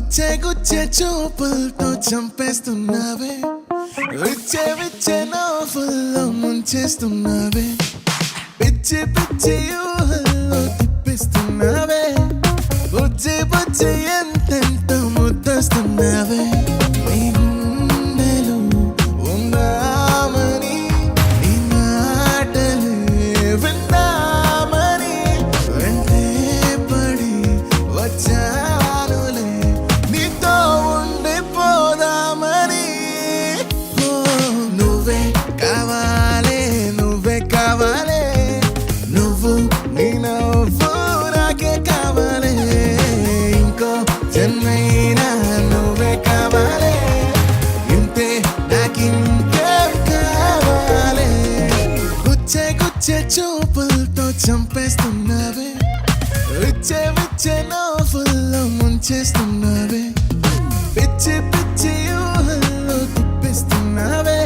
గుచ్చే గుచ్చే చూపులతో చంపేస్తున్నావే, విచ్చే విచ్చే నవ్వుల్లో ముంచేస్తున్నావే, పిచ్చి పిచ్చి ఊహల్లో తిప్పిస్తున్నావే, బుజ్జి బుజ్జి ఎంతెంతో ముద్దస్తున్నావే. నీ గుండెలో ఉందామని నీ మాటలే విందామని వెంటే పడి వచ్చానులే నీతో ఉండిపోదామని. ఓ నువ్వే కావాలే, నువ్వే కావాలే, నువ్వు నీ నవ్వు నాకే కావాలే, ఇంకో జన్మైనా నువ్వే కావాలే, ఇంతే నాకింకేం కావాలే. గుచ్చే గుచ్చే చూపులతో చంపేస్తున్నావే, విచ్చే విచ్చే నవ్వుల్లో ముంచేస్తున్నావే, పిచ్చి పిచ్చి ఊహల్లో తిప్పిస్తున్నావే,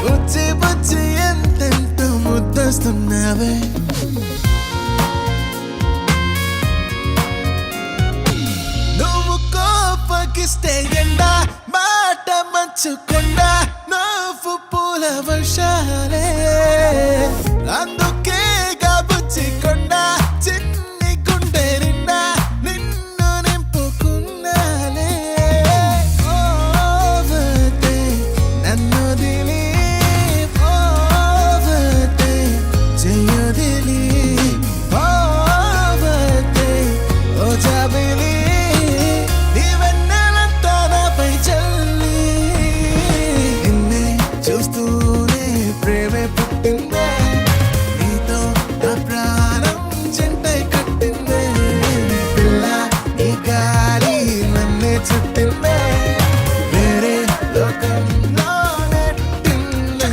బుజ్జి బుజ్జి ఎంతెంతో ముద్దస్తున్నావే. నువ్వు కోపగిస్తే ఎండ మాట మంచుకొండ, నువ్వు పూల వర్షాలే, అందుకే బుచ్చికొండ చిన్ని గుండె నిండా నిన్ను నింపుకున్నాలే. ఓవతే నన్నొదిలి, ఓవతే చెయ్యొదిలి, ఓవతే ఓ జాబిలి నీ వెన్నెలంతా నాపై చల్లి. నిన్నే చూస్తూనే ప్రేమే పుట్టిందే, నీతో నా ప్రాణం జంటై కట్టిందే, పిల్ల ఈ గాలి నన్నే చుట్టిందే, వేరే లోకంలో నెట్టిందే.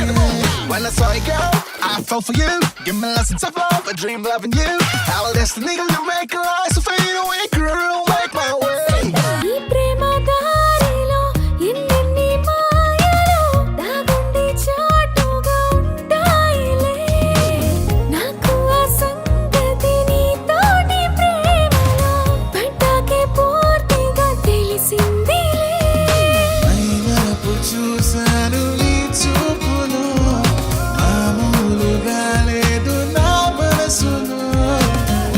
When I saw you girl, I fell for you. Give me lessons of love, a dream loving you. Our destiny to make our eyes fade away, girl, make my way. ఈ ప్రేమ దారిలో ఎన్నెన్ని మాయలు దాగుండి చాటుగా ఉంటాయిలే, నాకు ఆ సంగతి నీతోటి ప్రేమలో పడ్డాకే పూర్తిగా తెలిసిందిలే. మైమరపు చూశాను నీ చూపులో, మామూలుగా లేదు నా మనసులో,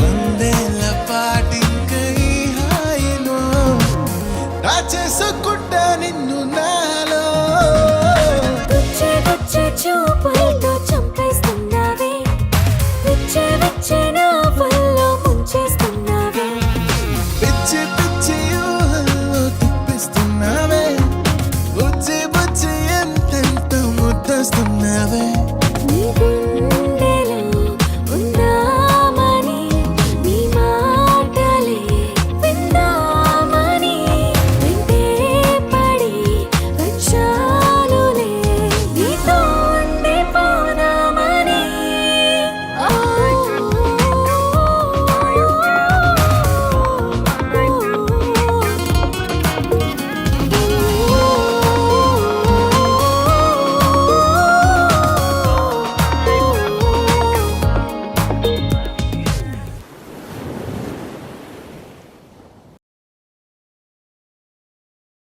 వందేళ్ల పాటింక ఈ హాయిలో దాచేసుకుంటా నిన్ను నాలో. గుచ్చే గుచ్చే చూపులతో చంపేస్తున్నావే, విచ్చే విచ్చే నవ్వుల్లో ముంచేస్తున్నావే, పిచ్చి పిచ్చి